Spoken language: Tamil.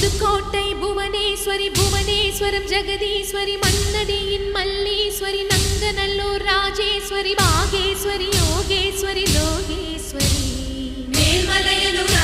புதுக்கோட்டை புவனேஸ்வரி புவனேஸ்வரம் ஜெகதீஸ்வரி மன்னடியின் மல்லீஸ்வரி நங்கநல்லூர் ராஜேஸ்வரி பாகேஸ்வரி யோகேஸ்வரி லோகேஸ்வரி மேல்மலையனூர்